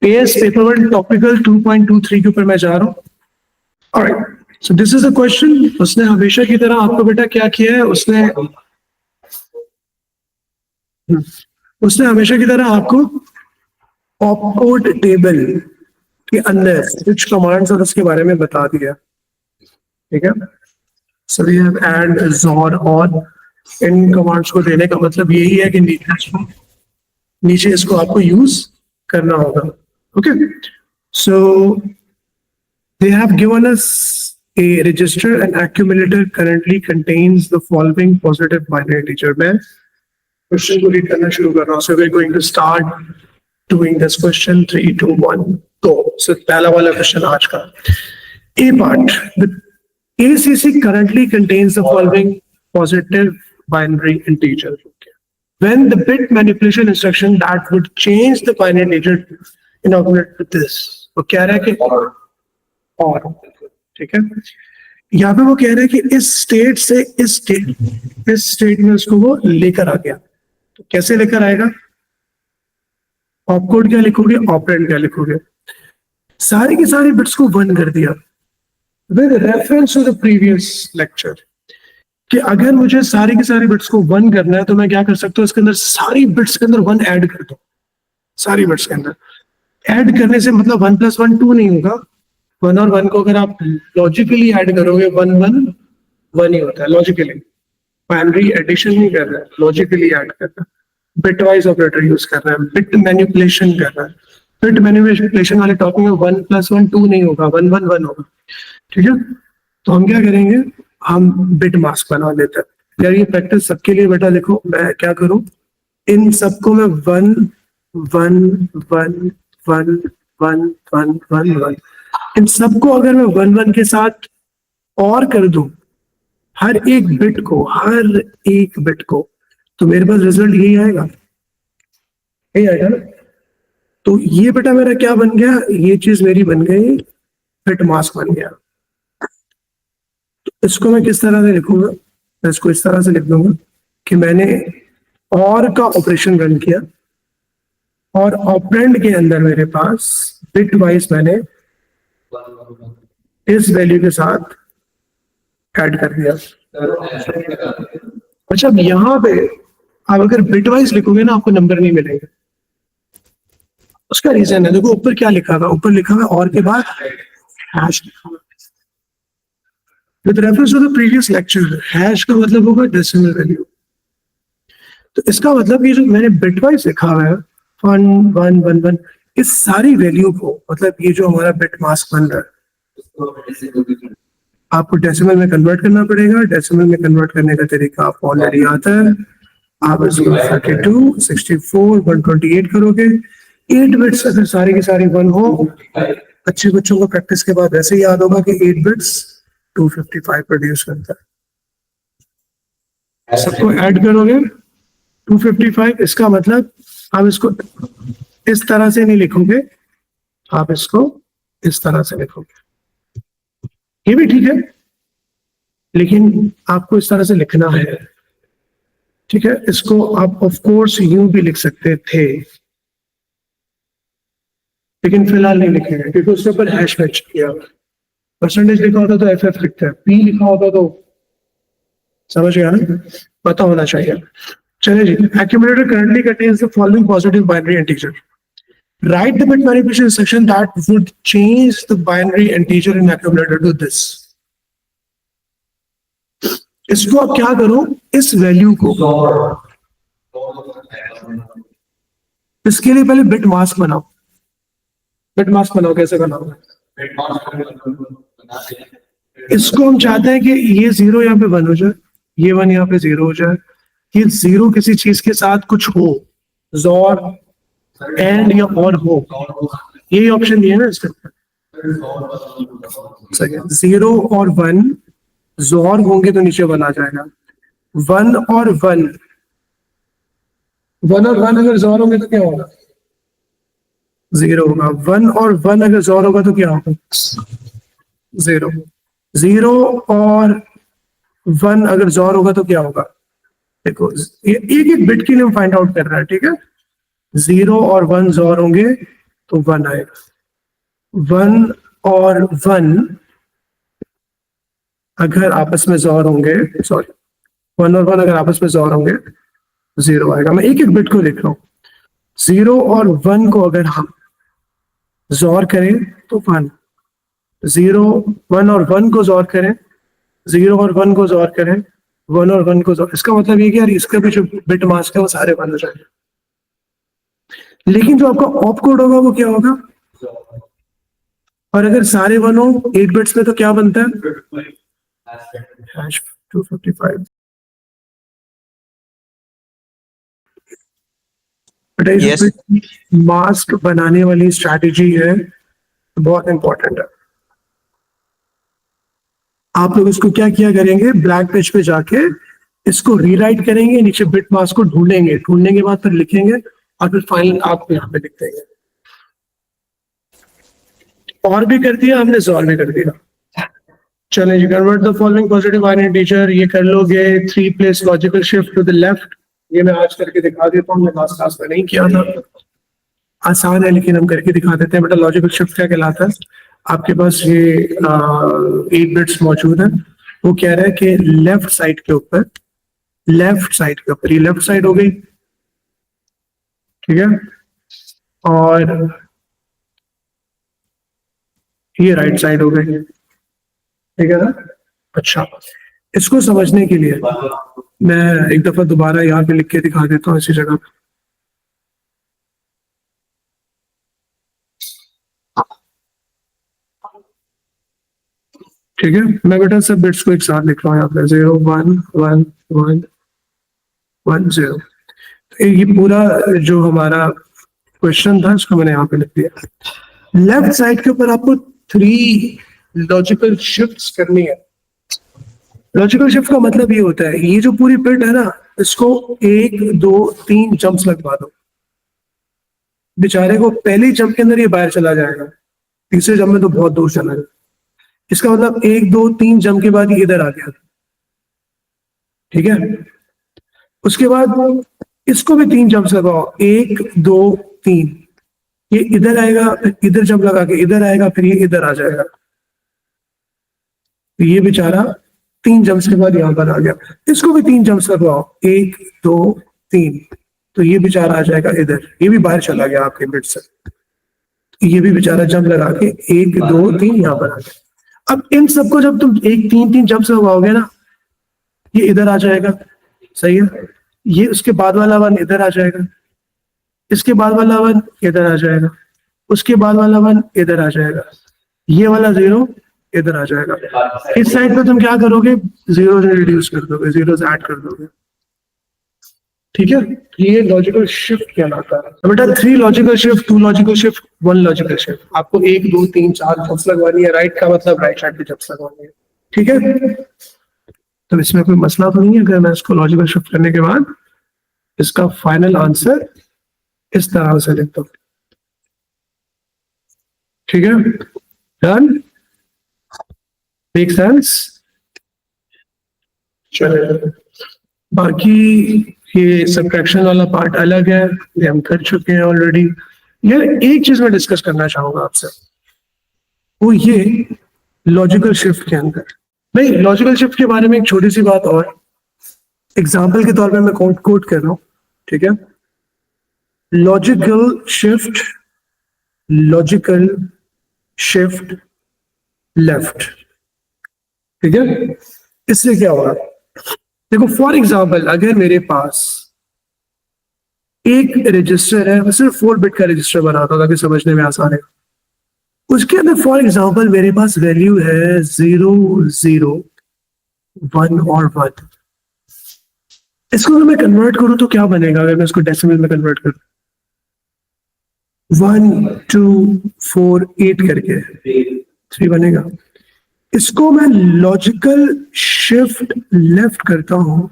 As paper one topical 2.23 के ऊपर मैं जा रहा हूँ। Alright, so this is the question. उसने हमेशा की तरह आपको बेटा क्या किया है, उसने हमेशा की तरह आपको ऑपकोड टेबल के अंदर कुछ कमांड्स और उसके बारे में बता दिया। ठीक है, so we have add xor और इन कमांड्स को देने का मतलब यही है कि नीचे इसको आपको यूज करना होगा। Okay, so they have given us a register and accumulator currently contains the following positive binary integer। मैं क्वेश्चन को रीड करना शुरू कर रहा हूँ। So we're going to start doing this question 3, 2, 1 go। So पहला वाला क्वेश्चन आज का A part, the ACC currently contains the following positive binary integer। When the bit manipulation instruction that would change the binary integer inaugurate with this। वो कह रहा है कि और ठीक है, यहाँ पे वो कह रहे हैं कि इस स्टेट से इस स्टेट में उसको वो लेकर आ गया। तो कैसे लेकर आएगा? ऑपकोड क्या लिखोगे, ऑपरेंड क्या लिखोगे? सारी की सारी बिट्स को वन कर दिया with reference to the previous lecture कि अगर मुझे सारी की सारी बिट्स को वन करना है तो मैं क्या कर सकता हूँ, इसके अंदर सारी बिट्स के अंदर वन ऐड कर दो। सारी बिट्स के अंदर ऐड करने से मतलब 1 + 1 2 नहीं होगा। 1 और 1 को अगर आप लॉजिकली ऐड करोगे 1 1 1 ही होता है। लॉजिकली बाइनरी एडिशन नहीं कर रहा है, लॉजिकली ऐड कर रहा है, बिटवाइज ऑपरेटर यूज कर रहा है, बिट मैनिपुलेशन कर रहा है। बिट मैनिपुलेशन वाले टॉपिक में 1 + 1 2 नहीं होगा, 1 1 1 होगा। ठीक है, तो हम क्या करेंगे, हम बिट मास्क बना लेते हैं। यार ये प्रैक्टिस सबके लिए बेटा लिखो। मैं क्या करूं, इन सबको मैं 1 1 1 1 1 1 1 1 इन सबको अगर मैं 1 1 के साथ और कर दूं हर एक बिट को, तो मेरे पास रिजल्ट यही आएगा, यही आएगा ना। तो ये बेटा मेरा क्या बन गया, ये चीज मेरी बन गई बिट मास्क बन गया। तो इसको मैं किस तरह से लिखूंगा, मैं इसको इस तरह से लिख दूंगा कि मैंने और का ऑपरेशन रन किया और ऑपरेंड के अंदर मेरे पास बिट वाइज मैंने इस वैल्यू के साथ ऐड कर दिया। अच्छा, अब यहाँ पे आप अगर बिट वाइज लिखोगे ना आपको नंबर नहीं मिलेगा। उसका रीजन है, देखो ऊपर क्या लिखा था, ऊपर लिखा हुआ और के बाद हैश लिखा हुआ with reference to the previous lecture. Hash का मतलब होगा डेसिमल वैल्यू। तो इसका मतलब ये जो मैंने बिट वाइज लिखा हुआ है 1 1 1 1 इस सारी वैल्यू को, मतलब ये जो हमारा बिट मास्क बन रहा है आपको डेसिमल में कन्वर्ट करना पड़ेगा। डेसिमल में कन्वर्ट करने का तरीका आपको ऑलरेडी आता है। आप इसको 32 64 128 करोगे। 8 बिट्स अगर सारी की सारी 1 हो, अच्छे बच्चों को प्रैक्टिस के बाद ऐसे याद होगा कि 8 बिट्स 255 प्रोड्यूस करता है। सबको ऐड करोगे 255। इसका मतलब आप इसको इस तरह से नहीं लिखोगे, आप इसको इस तरह से लिखोगे। ये भी ठीक है, लेकिन आपको इस तरह से लिखना है। ठीक है, इसको आप ऑफ कोर्स यूं भी लिख सकते थे, लेकिन फिलहाल नहीं लिखेंगे क्योंकि उसके ऊपर हैश मैच किया। परसेंटेज लिखा होता तो FF लिखते हैं, P लिखा होता तो समझ गया ना, पता होना चाहिए। चलिए जी, accumulator currently contains the following positive binary integer। Write the bit manipulation instruction that would change the binary integer in accumulator to this। इसको आप क्या करो, इस वैल्यू को, इसके लिए पहले बिट मास्क बनाओ। बिट मास्क बनाओ, कैसे बनाओ? इसको हम चाहते हैं कि ये 0 यहाँ पे 1 हो जाए, ये 1 यहाँ पे 0 हो जाए, ये 0 किसी चीज के साथ कुछ हो, जोर एंड या और हो। यही ऑप्शन दिए ना इसके ऊपर। 0 और 1 जोर होंगे तो नीचे 1 आ जाएगा। 1 और 1 अगर जोर होंगे तो क्या होगा? 0 होगा। 1 और 1 अगर जोर होगा तो क्या होगा? 0। 0 और 1 अगर जोर होगा तो क्या होगा? देखो, एक एक बिट के लिए हम फाइंड आउट कर रहा है। ठीक है, 0 और 1 जोर होंगे तो 1 आएगा। 1 और 1 अगर आपस में जोर होंगे, सॉरी 1 और 1 अगर आपस में जोर होंगे 0 आएगा। मैं एक एक बिट को लिख रहा हूँ। 0 और 1 को अगर हम जोर करें तो 1, 0 1 और 1 को जोर करें, 0 और 1 को जोर करें, 1 और 1 को जोर, इसका मतलब ये कि यार इसका भी जो बिट मास्क है वो सारे 1 हो जाएंगे। लेकिन जो आपका ऑप कोड होगा वो क्या होगा? और अगर सारे 1 हो 8 बिट्स में तो क्या बनता है? हैश 255। Yes. मास्क बनाने वाली स्ट्रैटेजी है, बहुत इंपॉर्टेंट है। आप लोग इसको क्या किया करेंगे, ब्लैक पेज पे जाके इसको रीराइट करेंगे, नीचे बिट मास्क को ढूंढेंगे, ढूंढने के बाद फिर लिखेंगे और फिर फाइनल आप यहाँ पे लिख देंगे। और भी कर दिया हमने, सॉल्व भी कर दिया। चलें जी, convert the following positive binary integer, ये कर लोगे। 3 place logical shift to the left, ये मैं आज करके दिखा देता हूँ, मैं लास्ट क्लास में नहीं किया था। आसान है लेकिन हम करके दिखा देते हैं। बेटा लॉजिकल शिफ्ट क्या कहलाता है? आपके पास ये 8 बिट्स मौजूद है, वो कह रहा है कि लेफ्ट साइड के ऊपर, लेफ्ट साइड के ऊपर, ये लेफ्ट साइड हो गई, ठीक है, और ये राइट साइड हो गई, ठीक है ना। अच्छा, इसको समझने के लिए मैं एक दफा दोबारा यहाँ पे लिख के दिखा देता हूँ इसी जगह पे। ठीक है, मैं बेटा सब बिट्स को एक साथ लिख रहा हूँ यहाँ पे, 0 1 1 1 1 0। ये पूरा जो हमारा क्वेश्चन था इसको मैंने यहाँ पे लिख दिया। लेफ्ट साइड के ऊपर आपको 3 लॉजिकल शिफ्ट्स करनी है। लॉजिकल शिफ्ट का मतलब ये होता है, ये जो पूरी बिट है ना, इसको 1 2 3 जंप्स लगवा दो। बेचारे को पहले जंप के अंदर ये बाहर चला जाएगा, तीसरे जंप में तो बहुत दूर चला जाएगा। इसका मतलब 1 2 3 जंप के बाद ये इधर आ गया, ठीक है। उसके बाद इसको भी 3 जंप्स लगाओ, 1 2 3, ये इधर आएगा, इधर जंप लगा के इधर आएगा, फिर ये इधर आ जाएगा। तो ये बेचारा 3 जंप्स के बाद यहां पर आ गया। इसको भी 3 जंप्स लगवाओ, 1 2 3, तो ये बेचारा आ जाएगा इधर, ये भी बाहर चला गया आपके बिट से। ये भी बेचारा जंप लगा के 1 2 3 यहां पर आ गया। अब इन सबको जब तुम 1 3 3 जंप्स लगवाओगे ना, ये इधर आ जाएगा, सही है। ये उसके बाद वाला 1 इधर आ जाएगा, इसके बाद वाला 1 इधर आ जाएगा, उसके बाद वाला 1 इधर आ जाएगा, ये वाला 0 इधर आ जाएगा। इस साइड पे तुम क्या करोगे, 0 से रिड्यूस कर दोगे, 0 से ऐड कर दोगे, ठीक है। ये लॉजिकल शिफ्ट कहलाता है। तो बेटा 3 logical shift, 2 logical shift, 1 logical shift. आपको 1 2 3 4 जंप्स लगवानी है, राइट का मतलब राइट साइड पे जंप्स लगवानी है, ठीक है। तो इसमें कोई मसला तो नहीं है अगर मैं इसको लॉजिकल शिफ्ट करने के बाद इसका फाइनल आंसर इस तरह से लिखता हूं, ठीक है। Done, make sense. चलिए, बाकी ये सब्ट्रैक्शन वाला पार्ट अलग है, ये हम कर चुके हैं ऑलरेडी। यार एक चीज मैं डिस्कस करना चाहूंगा आपसे, वो ये लॉजिकल शिफ्ट के अंदर, नहीं लॉजिकल शिफ्ट के बारे में एक छोटी सी बात और, एग्जाम्पल के तौर पे मैं कोट कर रहा हूं, ठीक है। Logical shift, logical shift left, ठीक है। इससे क्या होगा, देखो फॉर एग्जाम्पल अगर मेरे पास एक रजिस्टर है, मैं सिर्फ 4 बिट का रजिस्टर बनाता हूं ताकि समझने में आसान है। उसके अंदर फॉर एग्जाम्पल मेरे पास वैल्यू है 0 0 1 और 1। इसको अगर मैं कन्वर्ट करूं तो क्या बनेगा, अगर मैं इसको डेसिमल में कन्वर्ट करूं, 1 2 4 8 करके 3 बनेगा। इसको मैं लॉजिकल शिफ्ट लेफ्ट करता हूं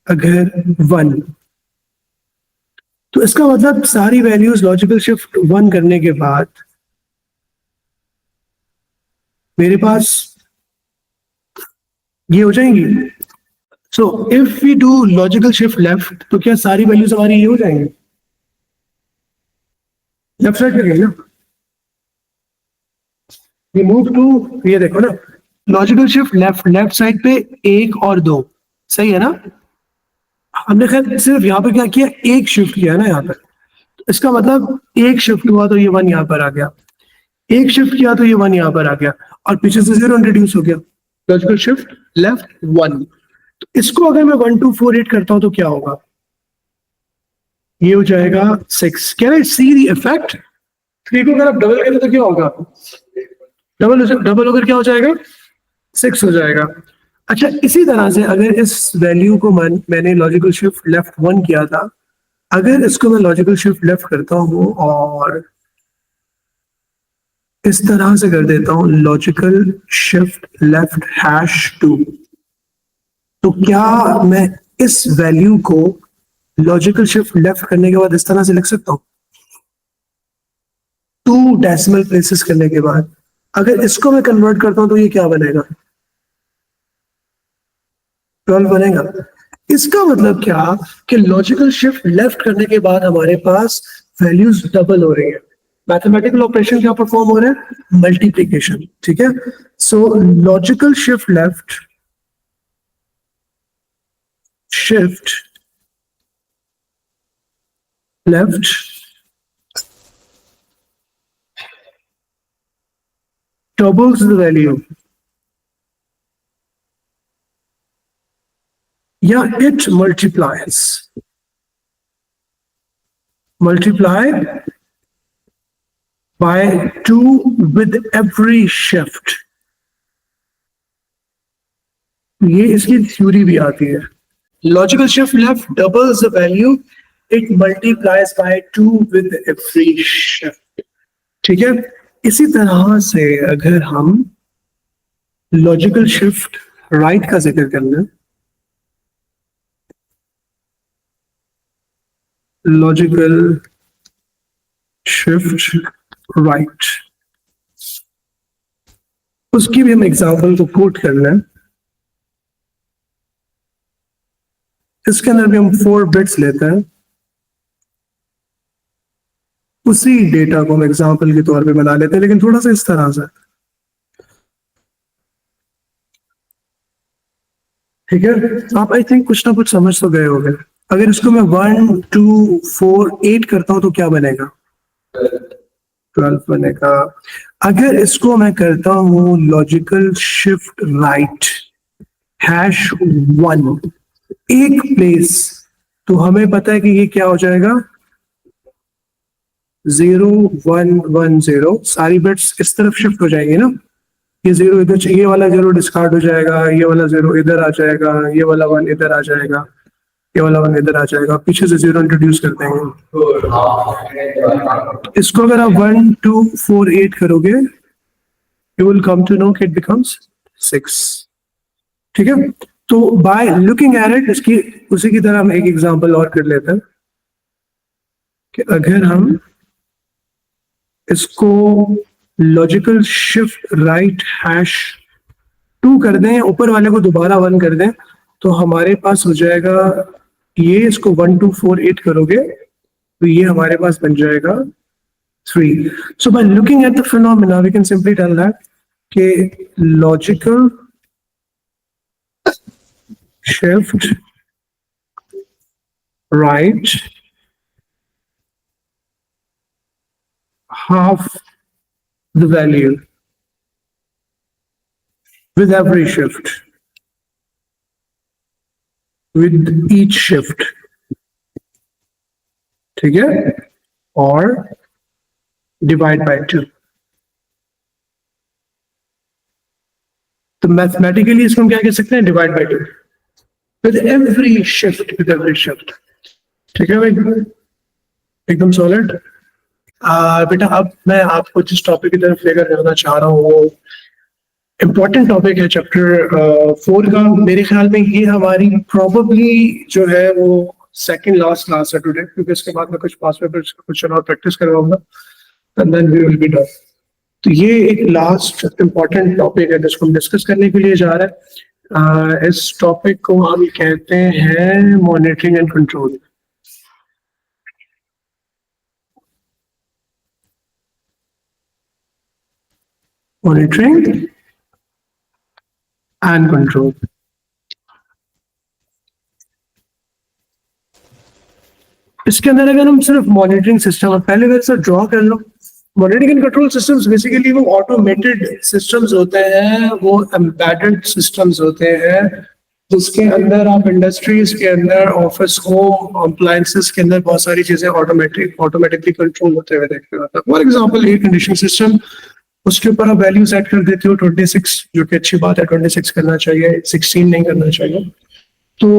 अगर 1, तो इसका मतलब सारी वैल्यूज लॉजिकल शिफ्ट 1 करने के बाद मेरे पास ये हो जाएंगी। So if we do logical shift left तो क्या सारी वैल्यूज हमारी ये हो जाएंगी? लेफ्ट साइड पे गई ना, ये मूव टू, ये देखो ना, logical shift left, left side पे 1 और 2, सही है ना। हमने खैर सिर्फ यहाँ पे क्या किया, एक शिफ्ट किया ना यहाँ पे, इसका मतलब एक शिफ्ट हुआ तो ये 1 यहाँ पर आ गया, एक शिफ्ट किया तो ये 1 यहाँ पर आ गया, और पीछे से 0 इंट्रोड्यूस हो गया। लॉजिकल शिफ्ट लेफ्ट 1, तो इसको अगर मैं 1248 करता हूं तो क्या होगा, ये हो जाएगा 6। Can I see the effect, 3 को अगर आप डबल करें तो क्या होगा, डबल डबल होकर क्या हो जाएगा, 6 हो जाएगा। अच्छा, इसी तरह से अगर इस वैल्यू को मैंने लॉजिकल शिफ्ट लेफ्ट 1 किया था, अगर इसको मैं लॉजिकल शिफ्ट लेफ्ट करता हूं और इस तरह से कर देता हूं, लॉजिकल शिफ्ट लेफ्ट #2, तो क्या मैं इस वैल्यू को लॉजिकल शिफ्ट लेफ्ट करने के बाद इस तरह से लिख सकता हूं, 2 डेसिमल प्लेसेस करने के बाद, अगर इसको मैं कन्वर्ट करता हूं तो ये क्या बनेगा, 12 बनेगा। इसका मतलब क्या, कि लॉजिकल शिफ्ट लेफ्ट करने के बाद हमारे पास वैल्यूज डबल हो रही है, मैथमेटिकल ऑपरेशन क्या परफॉर्म हो रहा है, मल्टीप्लीकेशन, ठीक है। सो logical shift left doubles the value, या it multiply by 2 with every shift, ये इसकी थ्योरी भी आती है। Logical shift left doubles the value, it multiplies by 2 with every shift, ठीक है। इसी तरह से अगर हम लॉजिकल शिफ्ट राइट का जिक्र कर लें, लॉजिकल शिफ्ट राइट, उसकी भी हम एग्जांपल को कोट कर लें। इसके अंदर भी हम 4 बिट्स लेते हैं, उसी डेटा को हम एग्जांपल के तौर पे बना लेते हैं, लेकिन थोड़ा सा इस तरह से, ठीक है। आप आई थिंक कुछ ना कुछ समझ तो गए होंगे। अगर इसको मैं 1 2 4 8 करता हूं तो क्या बनेगा, 12 बनेगा। अगर इसको मैं करता हूं लॉजिकल शिफ्ट राइट #1, एक प्लेस, तो हमें पता है कि ये क्या हो जाएगा, 0 1 1 0, सारी बिट्स इस तरफ शिफ्ट हो जाएंगी ना, ये 0 इधर, ये वाला 0 डिस्कार्ड हो जाएगा, ये वाला 0 इधर आ जाएगा, ये वाला 1 इधर आ जाएगा, ये वाला 1 इधर आ जाएगा, पीछे से 0 इंट्रोड्यूस कर देंगे। इसको अगर आप 1 2 4 8 करोगे, you will come to know कि इट बिकम्स 6, ठीक है। तो बाय लुकिंग एट इट, इसकी उसी की तरह हम एक एग्जांपल और कर लेते हैं कि अगर हम इसको लॉजिकल शिफ्ट राइट #2 कर दें, ऊपर वाले को दोबारा 1 कर दें, तो हमारे पास हो जाएगा, ये इसको 1 2 4 8 करोगे तो ये हमारे पास बन जाएगा 3। So by looking at the phenomena we can simply tell that कि logical shift right half the value with every shift, with each shift, ठीक है, और divide by 2। तो मैथमेटिकली इसको हम क्या कह सकते हैं, divide by 2 with every shift, ठीक है भाई, एकदम सॉलिड। बेटा अब मैं आपको जिस टॉपिक की तरफ लेकर जाना चाह रहा हूँ वो इम्पोर्टेंट टॉपिक है, चैप्टर 4 का। मेरे ख्याल में ये हमारी प्रॉबली जो है वो सेकंड लास्ट क्लास है टुडे, क्योंकि इसके बाद मैं कुछ पास पेपर्स क्वेश्चन और प्रैक्टिस करवाऊंगा and then we will be done. तो ये एक लास्ट इम्पोर्टेंट टॉपिक है जिसको हम डिस्कस करने के लिए जा रहे हैं। इस टॉपिक को हम कहते हैं monitoring and control. Monitoring and control. इसके अंदर अगर हम सिर्फ मॉनिटरिंग सिस्टम पहले वैसे ड्रॉ कर लो, monitoring and control systems basically वो ऑटोमेटेड सिस्टम्स होते हैं, वो एम्बेडेड सिस्टम्स होते हैं, जिसके अंदर आप इंडस्ट्रीज के अंदर, ऑफिस, होम अप्लायंसेस के अंदर बहुत सारी चीजें ऑटोमेटिकली कंट्रोल होते हुए देखते हो। For example air conditioning system, उसके ऊपर आप वैल्यू सेट कर देते हो 26, जो कि अच्छी बात है, 26 करना चाहिए, 16 नहीं करना चाहिए। तो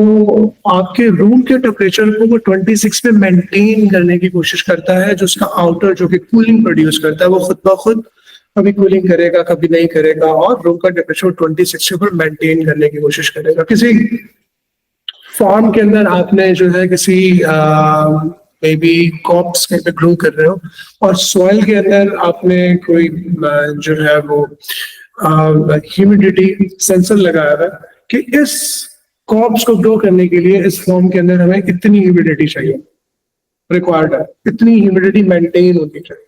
आपके रूम के टेम्परेचर को वो 26 में मेंटेन करने की कोशिश करता है, जो उसका आउटर जो कि कूलिंग प्रोड्यूस करता है, वो खुद ब खुद कभी कूलिंग करेगा, कभी नहीं करेगा, और रूम का टेम्परेचर 26 के ऊपर मेंटेन करने की कोशिश करेगा। किसी फार्म के अंदर आपने जो है किसी मे बी क्रॉप्स कहीं पे ग्रो कर रहे हो, और सॉइल के अंदर आपने कोई जो है वो ह्यूमिडिटी सेंसर लगाया है कि इस क्रॉप्स को ग्रो करने के लिए इस फॉर्म के अंदर हमें इतनी ह्यूमिडिटी चाहिए, रिक्वायर्ड है, इतनी ह्यूमिडिटी मेंटेन होनी चाहिए।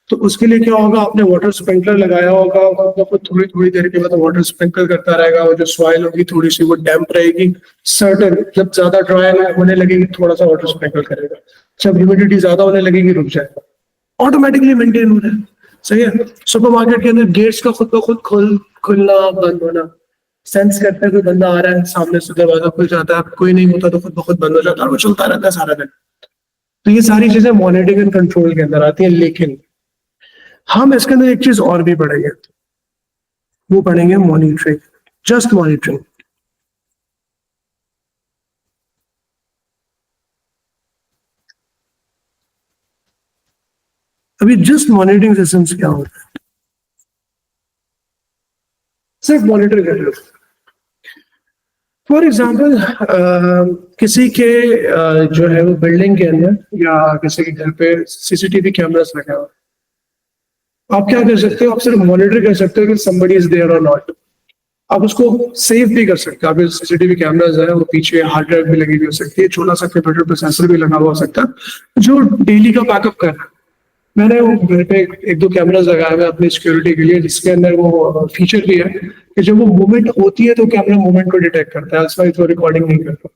तो उसके लिए क्या होगा, आपने वाटर स्प्रिंकलर लगाया होगा, आपको थोड़ी थोड़ी देर के बाद वाटर स्प्रिंकल करता रहेगा, और जो सॉइल होगी थोड़ी सी वो डैम्प रहेगी, सर्टन जब ज्यादा ड्राई होने लगेगी थोड़ा सा वाटर स्प्रिंकल करेगा, जब ह्यूमिडिटी ज्यादा होने लगेगी रुक जाएगा, ऑटोमेटिकली मेंटेन हो रहा है। सही है। सुपरमार्केट के अंदर गेट्स का खुद ब खुद खुलना बंद होना, सेंस करते हैं कोई बंदा आ रहा है, सामने से दरवाजा खुल जाता है, कोई नहीं होता तो खुद ब खुद बंद हो जाता है, वो चलता रहता है सारा दिन। तो ये सारी चीजें मॉनिटरिंग एंड कंट्रोल के अंदर आती हैं, लेकिन हम इसके अंदर एक चीज और भी पढ़ेंगे, वो पढ़ेंगे मॉनिटरिंग, जस्ट मॉनिटरिंग। अभी जस्ट मॉनिटरिंग सिस्टम्स क्या होता है, सिर्फ मॉनिटर कर लो। फॉर एग्जाम्पल किसी के जो है वो बिल्डिंग के अंदर या किसी के घर पे सीसीटीवी कैमरास लगा हुआ, आप क्या कर सकते हो, आप सिर्फ मॉनिटर कर सकते हो कि somebody is there or not। आप उसको सेव भी कर सकते हो, आप सीसीटीवी कैमरास है, वो पीछे हार्ड ड्राइव भी लगी हुई हो सकती है, छोटा सा कंप्यूटर प्रोसेसर भी लगा हुआ हो सकता है, जो डेली का बैकअप कर रहा है। मैंने वो घर पे एक दो कैमरास लगाए हुए अपनी सिक्योरिटी के लिए, जिसके अंदर वो फीचर भी है कि जब वो मूवमेंट होती है तो कैमरा मूवमेंट को डिटेक्ट करता है, अदरवाइज वो रिकॉर्डिंग नहीं करता।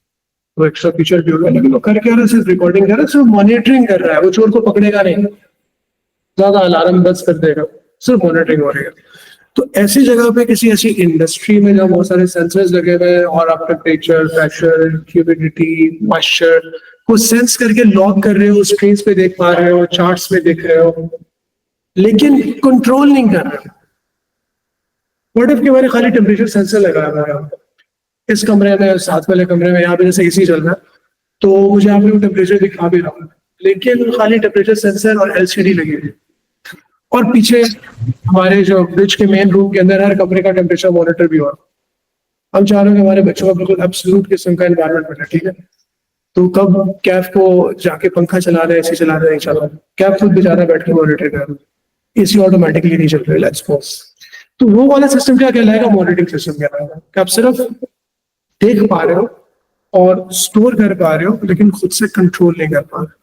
वो एक्स्ट्रा फीचर भी होगा, लेकिन वो कर क्या रहा है, सिर्फ रिकॉर्डिंग कर रहा है, सिर्फ मॉनिटरिंग कर रहा है, वो चोर को पकड़ेगा नहीं, ज्यादा अलार्म बज कर देगा, सिर्फ मॉनिटरिंग हो रही है। तो ऐसी जगह पे किसी ऐसी इंडस्ट्री में जहाँ बहुत सारे सेंसर्स लगे हुए हैं और आप टेम्परेचर, प्रेशर, ह्यूमिडिटी, मॉइस्चर को सेंस करके लॉग कर रहे हो, स्क्रीन पे देख पा रहे हो, चार्ट्स में देख रहे हो, लेकिन कंट्रोल नहीं कर रहे। व्हाट इफ कि मैंने खाली टेम्परेचर सेंसर लगाया हुआ है इस कमरे में, साथ वाले कमरे में, यहाँ पे जैसे एसी चल रहा है, तो मुझे यहाँ पे वो टेम्परेचर दिखा भी रहा हूँ, लेकिन खाली टेम्परेचर सेंसर और एलसीडी लगी हुई, और पीछे हमारे जो ब्रिज के मेन रूम के अंदर हर कमरे का टेम्परेचर मॉनिटर भी हो रहा। हम चाह रहे हैं कि हमारे बच्चों का बिल्कुल एब्सोल्यूट किस्म का एनवायरनमेंट बने, ठीक है। तो कब कैफ को जाके पंखा चला रहे, एसी चला रहे, नहीं चला रहे, कैफ खुद बेचारा बैठ के मॉनिटर कर रहा है, एसी ऑटोमेटिकली नहीं चल रहा, लेट्स सपोज। तो वो वाला सिस्टम क्या कहलाएगा, मॉनिटरिंग सिस्टम कहलाएगा, कि आप सिर्फ देख पा रहे हो और स्टोर कर पा रहे हो, लेकिन खुद से कंट्रोल नहीं कर पा रहे।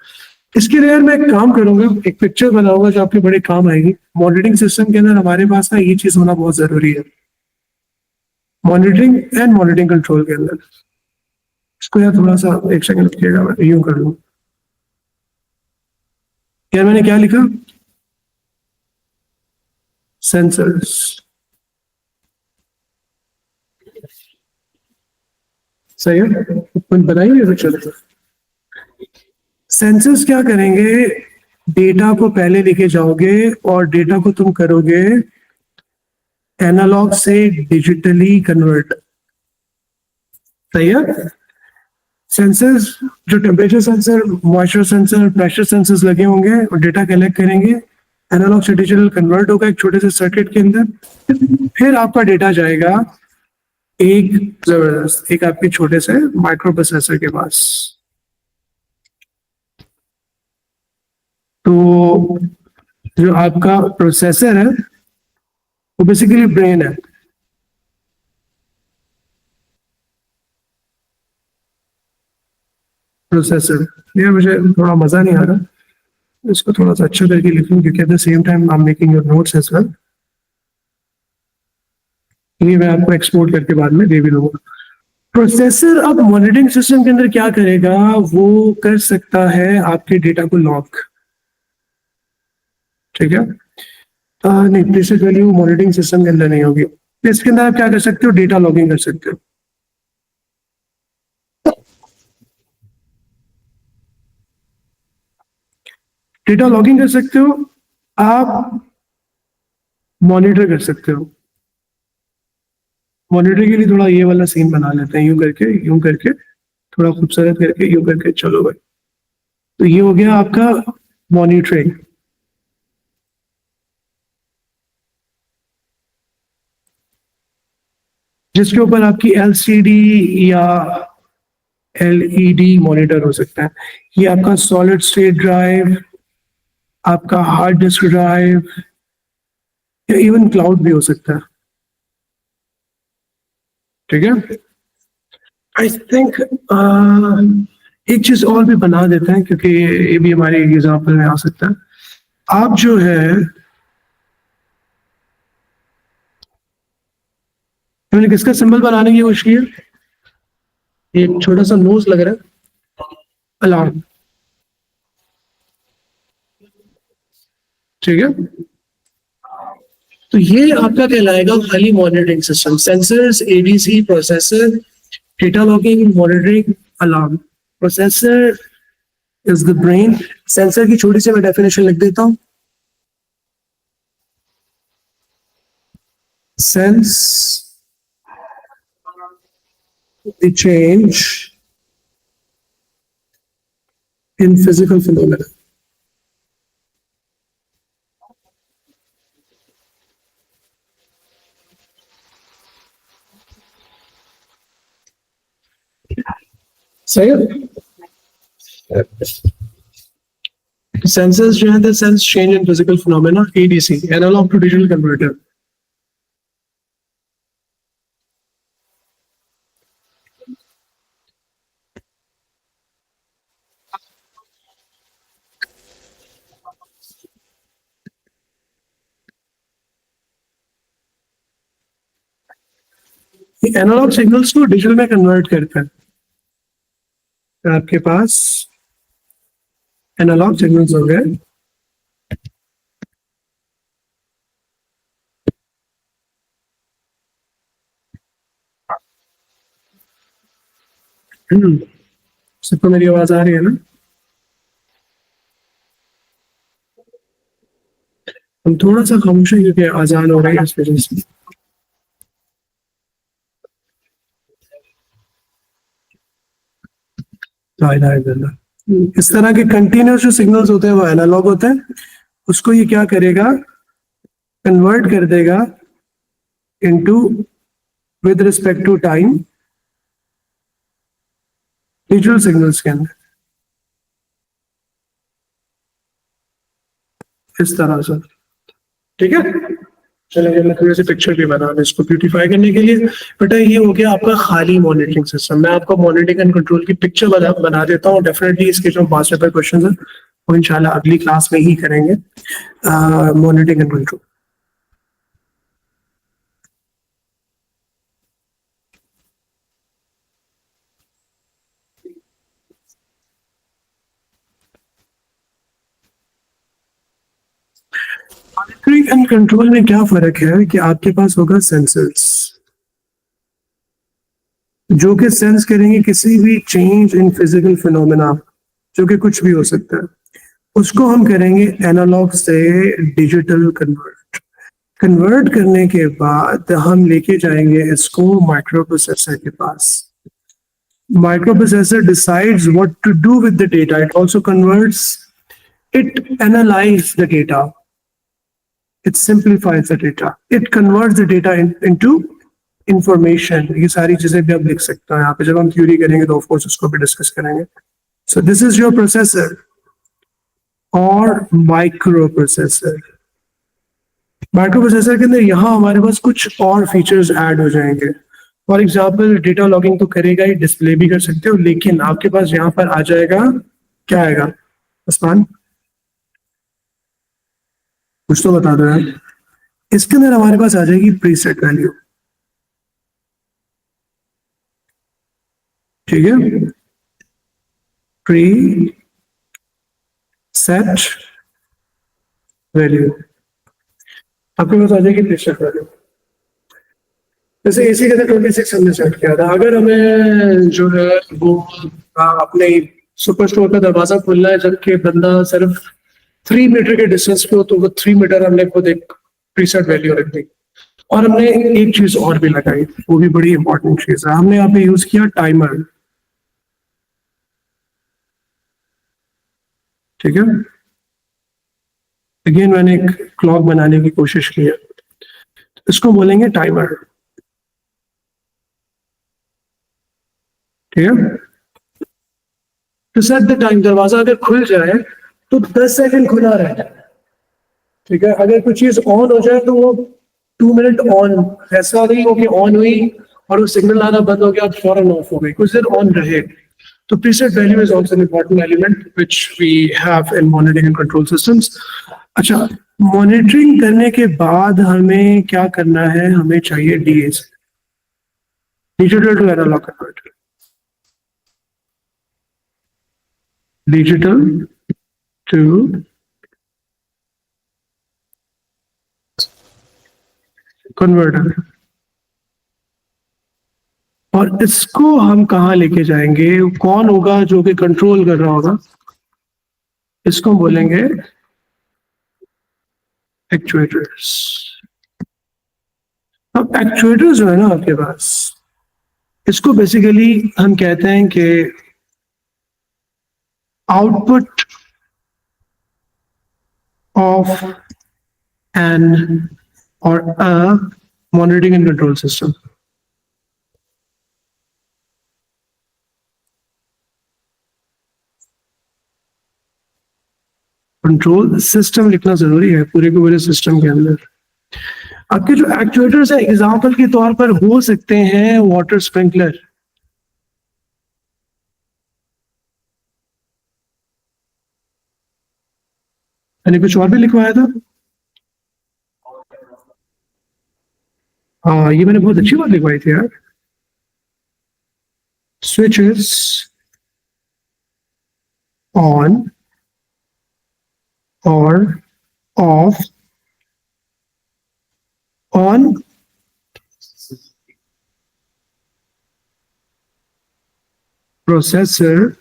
इसके लिए मैं एक काम करूंगा, एक पिक्चर बनाऊंगा जो आपके बड़े काम आएगी। मॉनिटरिंग सिस्टम के अंदर हमारे पास ना ये चीज होना बहुत जरूरी है, मॉनिटरिंग एंड मॉनिटरिंग कंट्रोल के अंदर। इसको यार थोड़ा सा एक सेकंड रुकिएगा, मैं यूं कर लूं। यार मैंने क्या लिखा, सेंसर्स, सही है, बनाइए पिक्चर। सेंसर्स क्या करेंगे, डेटा को पहले लेके जाओगे और डेटा को तुम करोगे एनालॉग से डिजिटली कन्वर्ट। सही है। सेंसर्स, जो temperature sensor, moisture sensor, pressure sensors लगे होंगे और डेटा कलेक्ट करेंगे, एनालॉग से डिजिटल कन्वर्ट होगा एक छोटे से सर्किट के अंदर, फिर आपका डेटा जाएगा एक जबरदस्त एक आपके छोटे से माइक्रो प्रोसेसर के पास। तो जो आपका प्रोसेसर है वो बेसिकली ब्रेन है। प्रोसेसर, ये मुझे थोड़ा मजा नहीं आ रहा, इसको थोड़ा सा अच्छा करके लिखूं, क्योंकि at the same time I am making your notes as well. ये मैं आपको एक्सपोर्ट करके बाद में दे भी दूंगा। प्रोसेसर अब मॉनिटरिंग सिस्टम के अंदर क्या करेगा, वो कर सकता है आपके डेटा को लॉक। ठीक है, नहीं, प्रीसेट वैल्यू मॉनिटरिंग सिस्टम के अंदर नहीं होगी। तो इसके अंदर आप क्या कर सकते हो, डेटा लॉगिंग कर सकते हो। डेटा लॉगिंग कर सकते हो, आप मॉनिटर कर सकते हो। मॉनिटर के लिए थोड़ा ये वाला सीन बना लेते हैं, यूं करके थोड़ा खूबसूरत करके यूं करके, चलो भाई। तो ये हो गया आपका मॉनिटरिंग। जिसके ऊपर आपकी एलसीडी या एलईडी मॉनिटर हो सकता है। ये आपका सॉलिड स्टेट ड्राइव, आपका हार्ड डिस्क ड्राइव, या इवन क्लाउड भी हो सकता है। ठीक है, आई थिंक एक चीज और भी बना देते हैं, क्योंकि ये भी हमारे एग्जाम्पल में आ सकता है। आप जो है, मैंने किसका सिंबल बनाने की कोशिश की है, एक छोटा सा नोज लग रहा है, अलार्म। ठीक है, तो ये आपका कहलाएगा खाली monitoring system, sensors, ADC, processor, data logging, monitoring, alarm. Processor is the brain. Sensor की छोटी सी मैं डेफिनेशन लिख देता हूं। Sense the change in physical phenomena. सही है, सेंसर्स जो है, sense change in physical phenomena, ADC, analog to digital converter. Analog signals को डिजिटल में कन्वर्ट करता है। तो आपके पास एनालॉग सिग्नल्स हो गए, सबको मेरी आवाज आ रही है ना? हम थोड़ा सा खामोश है क्योंकि आजान हो रही है, इस वजह से। ला इलाहा इल्लल्लाह। इस तरह के कंटिन्यूस जो सिग्नल्स होते हैं वो एनालॉग होते हैं। उसको ये क्या करेगा, कन्वर्ट कर देगा into, with respect to time, digital signals के अंदर, इस तरह से। ठीक है, चलिए मैं थोड़ी सी पिक्चर भी बना रहा इसको ब्यूटीफाई करने के लिए। बेटा ये हो गया आपका खाली मॉनिटरिंग सिस्टम। मैं आपको मॉनिटरिंग एंड कंट्रोल की पिक्चर बना देता हूँ। डेफिनेटली इसके जो पास पेपर क्वेश्चन है वो इंशाल्लाह अगली क्लास में ही करेंगे, monitoring and control. Monitoring and control में क्या फर्क है कि आपके पास होगा सेंसर्स, जो कि सेंस करेंगे किसी भी चेंज इन फिजिकल फिनोमेना, जो कि कुछ भी हो सकता है। उसको हम करेंगे एनालॉग से डिजिटल कन्वर्ट। कन्वर्ट करने के बाद हम लेके जाएंगे इसको माइक्रो प्रोसेसर के पास। Microprocessor decides what to do with the data, it also converts, it analyse the data, it simplifies the data, it converts the data into information। ये सारी चीजें भी आप लिख सकते हैं यहाँ पे, जब हम थ्योरी करेंगे तो ऑफकोर्स उसको भी डिस्कस करेंगे। So this is your processor और माइक्रो प्रोसेसर। माइक्रो प्रोसेसर के अंदर यहाँ हमारे पास कुछ और फीचर्स ऐड हो जाएंगे। फॉर एग्जाम्पल डेटा लॉगिंग तो करेगा ही, डिस्प्ले भी कर सकते हो, लेकिन आपके पास यहाँ पर आ जाएगा, क्या आएगा उस्मान, कुछ तो बता दो यार। इसके अंदर हमारे पास आ जाएगी प्रीसेट वैल्यू। ठीक है, प्री सेट वैल्यू आपको बता दें कि प्रीसेट वैल्यू जैसे एसी का 26 हमने सेट किया था। अगर हमें जो है वो अपने सुपर स्टोर का दरवाजा खोलना है जबकि बंदा सिर्फ 3 मीटर के डिस्टेंस पे हो, तो वो 3 मीटर हमने खुद एक प्रीसेट वैल्यू रख दी। और हमने एक चीज और भी लगाई, वो भी बड़ी इंपॉर्टेंट चीज है, हमने यहाँ पे यूज किया टाइमर। ठीक है, अगेन मैंने एक क्लॉक बनाने की कोशिश की है, इसको बोलेंगे टाइमर। ठीक है, तो सेट द टाइम, दरवाजा अगर खुल जाए तो 10 सेकंड खुला रहे। ठीक है, अगर कोई चीज ऑन हो जाए तो वो 2 मिनट ऑन, ऐसा नहीं हो कि ऑन हुई और वो सिग्नल आना बंद हो गया और फौरन ऑफ हो गई, कुछ देर ऑन रहे। तो preset value is also an important element which we have in monitoring and control systems. अच्छा, मॉनिटरिंग करने के बाद हमें क्या करना है, हमें चाहिए DAC, digital to analog converter. Digital to converter, और इसको हम कहाँ लेके जाएंगे, कौन होगा जो कि कंट्रोल कर रहा होगा, इसको बोलेंगे एक्चुएटर्स। अब एक्चुएटर्स जो है ना आपके पास, इसको बेसिकली हम कहते हैं कि आउटपुट ऑफ एन और a monitoring and control system. Control system लिखना जरूरी है पूरे के पूरे सिस्टम के अंदर। आपके जो एक्चुएटर्स है एग्जांपल के तौर पर हो सकते हैं वाटर स्प्रिंकलर, मैंने कुछ और भी लिखवाया था। हाँ, ये मैंने बहुत अच्छी बात लिखवाई थी यार। स्विचेस ऑन और ऑफ ऑन प्रोसेसर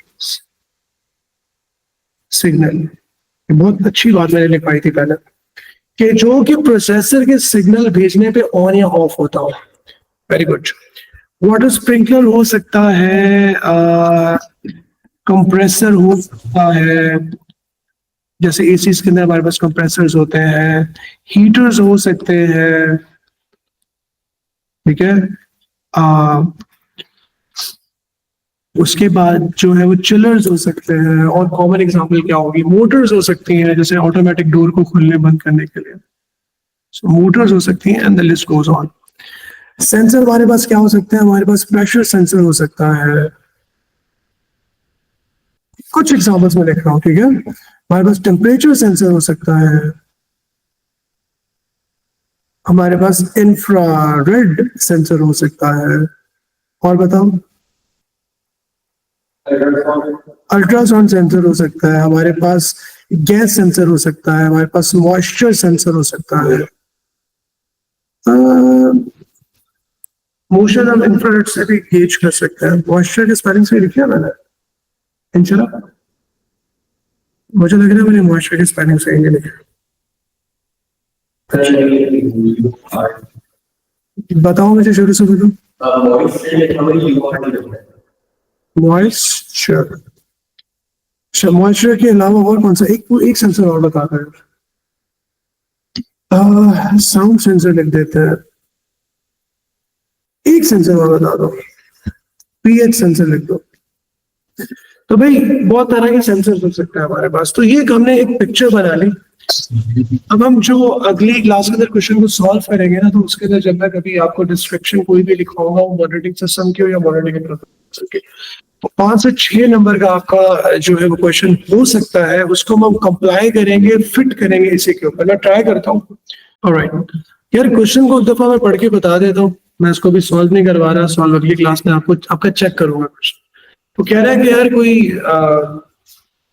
सिग्नल। बहुत अच्छी बात मैंने लिखवाई थी पहले कि जो कि प्रोसेसर के सिग्नल भेजने पे ऑन या ऑफ होता हो। Very good. वाटर स्प्रिंकलर हो सकता है, कंप्रेसर हो सकता है, जैसे एसी के अंदर हमारे पास कंप्रेसर्स होते हैं, हीटर्स हो सकते हैं। ठीक है, उसके बाद जो है वो चिलर्स हो सकते हैं, और कॉमन एग्जांपल क्या होगी, मोटर्स हो सकती हैं, जैसे ऑटोमेटिक डोर को खोलने बंद करने के लिए। सो मोटर्स हो सकती हैं and the list goes on. Sensor हमारे पास क्या हो सकते हैं, हमारे पास प्रेशर सेंसर हो सकता है। कुछ एग्जांपल्स में लिख रहा हूँ। ठीक है, हमारे पास टेम्परेचर सेंसर हो सकता है, हमारे पास इंफ्रारेड सेंसर हो सकता है, और बताओ, अल्ट्रासाउंड सेंसर हो सकता है, हमारे पास गैस सेंसर हो सकता है, हमारे पास मॉइस्चर सेंसर हो सकता है। मोशन हम इंफ्रारेड से भी गेज कर सकते हैं। मॉइस्चर के स्पेलिंग से लिखा है मैंने इंशाल्लाह, मुझे लग रहा है मैंने मॉइस्चर के स्पेलिंग से ही लिखा। बताओ मुझे शुरू से बताओ। मॉइस्चर, मॉइस्चर के अलावा और कौन सा एक सेंसर और बता रहे हैं, साउंड सेंसर लिख देते हैं। एक सेंसर और बता दो, पीएच सेंसर लिख दो। तो भाई बहुत तरह के सेंसर हो सकते हैं हमारे पास। तो ये हमने एक पिक्चर बना ली। अब हम जो अगली क्लास के अंदर क्वेश्चन को सॉल्व करेंगे ना, तो उसके अंदर जब मैं कभी आपको डिस्ट्रक्शन कोई भी लिखवाऊंगा, वो मॉनिटरिंग सिस्टम की हो या मॉनिटरिंग प्रोसेसर की, तो 5 से 6 नंबर का आपका जो है वो क्वेश्चन हो सकता है, उसको हम कंप्लाई करेंगे, फिट करेंगे इसी के ऊपर। मैं ट्राई करता हूँ। ऑलराइट यार, क्वेश्चन को एक दफा मैं पढ़ के बता देता हूँ, मैं इसको भी सॉल्व नहीं करवा रहा, सॉल्व अगली क्लास में आपको आपका चेक करूंगा क्वेश्चन। तो कह रहा है कि यार कोई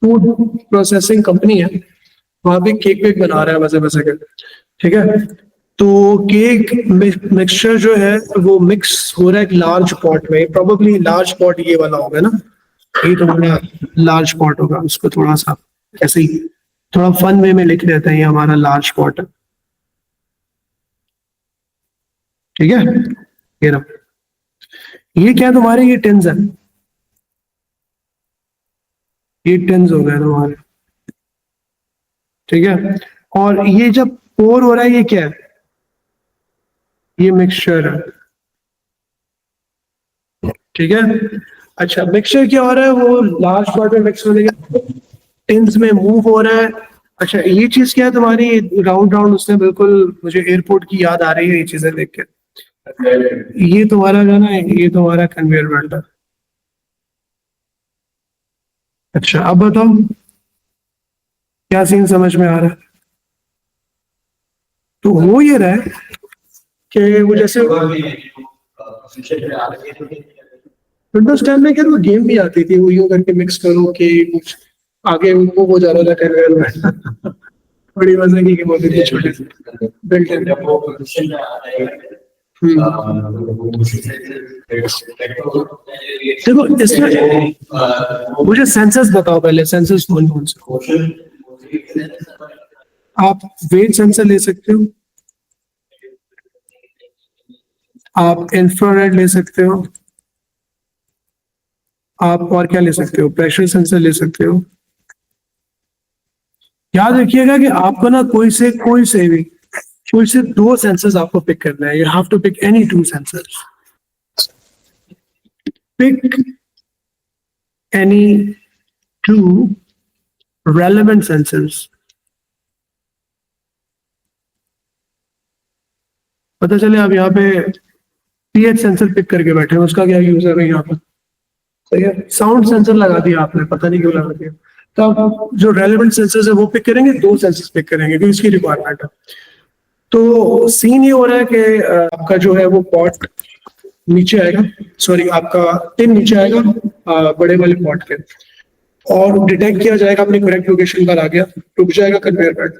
फूड प्रोसेसिंग कंपनी है, वहां पे केक वेक बना रहा है मजे मजे के, ठीक है। तो केक मिक्सचर जो है वो मिक्स हो रहा है एक लार्ज पॉट में, प्रोबेबली लार्ज पॉट ये वाला होगा ना, ये तो हमारा लार्ज पॉट होगा। उसको थोड़ा सा ऐसे ही थोड़ा फन वे में लिख देते हैं, ये हमारा लार्ज पॉट है, ठीक है। ये रहा, ये क्या तुम्हारे, ये टिन्स है, ये टिन्स हो गए तुम्हारे, ठीक है। और ये जब पोर हो रहा है, ये क्या है, ये मिक्सचर है, ठीक है। अच्छा, मिक्सचर क्या हो रहा है, वो लार्ज पार्ट में मिक्स होने के टिन्स में मूव हो रहा है। अच्छा, ये चीज क्या है तुम्हारी, राउंड राउंड, उसने बिल्कुल मुझे एयरपोर्ट की याद आ रही है ये चीजें देख के। ये तुम्हारा जो है ना, ये तुम्हारा कन्वेयर बेल्ट है। अच्छा, अब बताओ क्या सीन समझ में आ रहा है। तो हो ये रहा है कि वो जैसे विंडोज 10 में क्या वो गेम भी आती थी, वो यूं करके मिक्स करो कि कुछ आगे वो हो जा रहा था कन्वेयर बेल्ट। बड़ी मजे की गेम होती थी छोटे से बिल्ट इन। देखो इसमें मुझे सेंसर्स बताओ पहले, सेंसर्स कौन कौन से। आप वेट सेंसर ले सकते हो, आप इंफ्रारेड ले सकते हो, आप और क्या ले सकते हो, प्रेशर सेंसर ले सकते हो। याद रखिएगा कि आपको ना कोई से दो सेंसर्स आपको पिक करना है। You have to pick any two sensors, pick any two relevant sensors. पता चले आप यहाँ पे पीएच सेंसर पिक करके बैठे हैं, उसका क्या यूज है भाई यहाँ पर, सही है। साउंड सेंसर लगा दिया आपने, पता नहीं क्यों लगा दिया। तो आप जो रेलेवेंट सेंसर्स है वो पिक करेंगे, दो सेंसर्स पिक करेंगे क्योंकि इसकी रिक्वायरमेंट है। तो सीन ये हो रहा है कि आपका जो है वो पॉट नीचे आएगा, सॉरी आपका टिन नीचे आएगा बड़े वाले पॉट के, और डिटेक्ट किया जाएगा अपनी करेक्ट लोकेशन पर आ गया, रुक जाएगा कन्वेयर बेल्ट।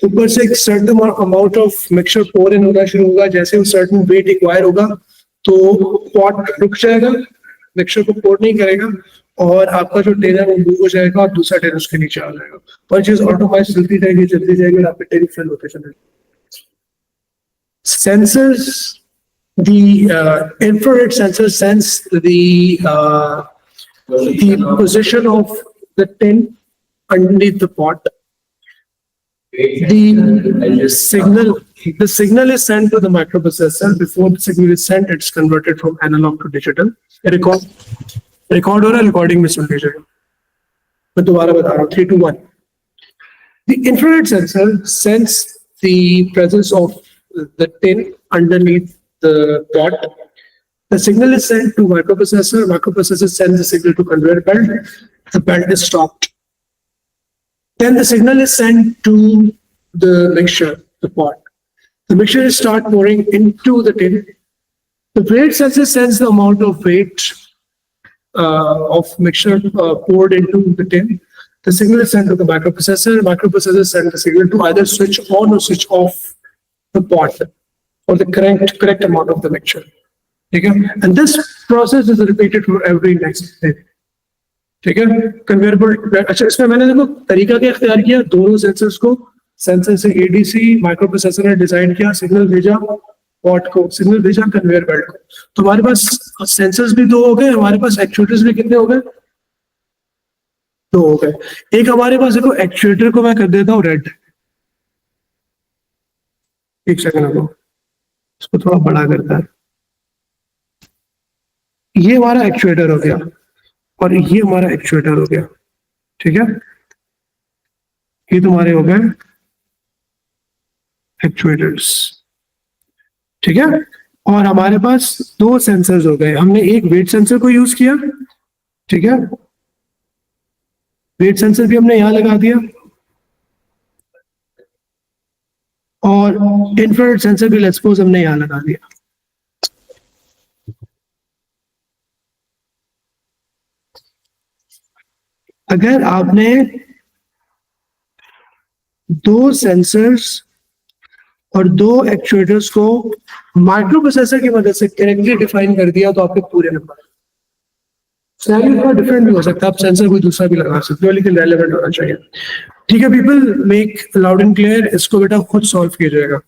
ऊपर से एक सर्टेन अमाउंट ऑफ मिक्सचर पोर इन होना शुरू होगा, जैसे वो सर्टेन वेट रिक्वायर होगा तो पॉट रुक जाएगा, मिक्सचर को पोर नहीं करेगा, और आपका जो टेन है वो मूव हो जाएगा और दूसरा टेन उसके नीचे आ जाएगा, और चीज ऑटोमाइज चलती जाएगी और आपके टेन फिल होते चलेंगे। Sensors, the infrared sensor sense the position of the tin underneath the pot. The signal is sent to the microprocessor. Before the signal is sent, it's converted from analog to digital. Record हो रहा है, recording में सुन लीजिएगा। मैं दोबारा बता रहा हूँ, 3, 2, 1. The infrared sensor sense the presence of the tin underneath the pot. The signal is sent to microprocessor. Microprocessor sends the signal to conveyor belt. The belt is stopped. Then the signal is sent to the mixture, the pot. The mixture is start pouring into the tin. The weight sensor sends the amount of weight of mixture poured into the tin. The signal is sent to the microprocessor. Microprocessor sends the signal to either switch on or switch off the pot or the correct amount of the mixture. Okay? And this process is repeated for every next day. ठीक है, conveyor belt. अच्छा, इसमें मैंने देखो तरीका क्या इख्तियार किया, दोनों सेंसर्स को, सेंसर से एडीसी माइक्रोप्रोसेसर ने डिजाइन किया, सिग्नल भेजा पॉट को, सिग्नल भेजा कन्वेयर बेल्ट को। तो हमारे पास सेंसर्स भी दो हो गए, हमारे पास एक्चुएटर्स भी कितने हो गए, दो हो गए। एक हमारे पास देखो एक्चुएटर को मैं कर देता हूँ रेड, एक सेकंड को इसको थोड़ा बड़ा करता है, ये हमारा एक्चुएटर हो गया और ये हमारा एक्चुएटर हो गया, ठीक है। ये तुम्हारे हो गए एक्चुएटर्स, ठीक है। और हमारे पास दो सेंसर्स हो गए, हमने एक वेट सेंसर को यूज किया, ठीक है, वेट सेंसर भी हमने यहां लगा दिया, और इंफ्रारेड सेंसर भी लेट्स सपोज हमने यहां लगा दिया। अगर आपने दो सेंसर्स और दो एक्चुएटर्स को माइक्रो प्रोसेसर की मदद से करेक्टली डिफाइन कर दिया तो आपके पूरे नंबर। सिनेरियो थोड़ा डिफरेंट भी हो सकता है, आप सेंसर कोई दूसरा भी लगा सकते हो, लेकिन रेलेवेंट होना चाहिए। ठीक है people, make loud and clear, इसको बेटा खुद सॉल्व किया जाएगा।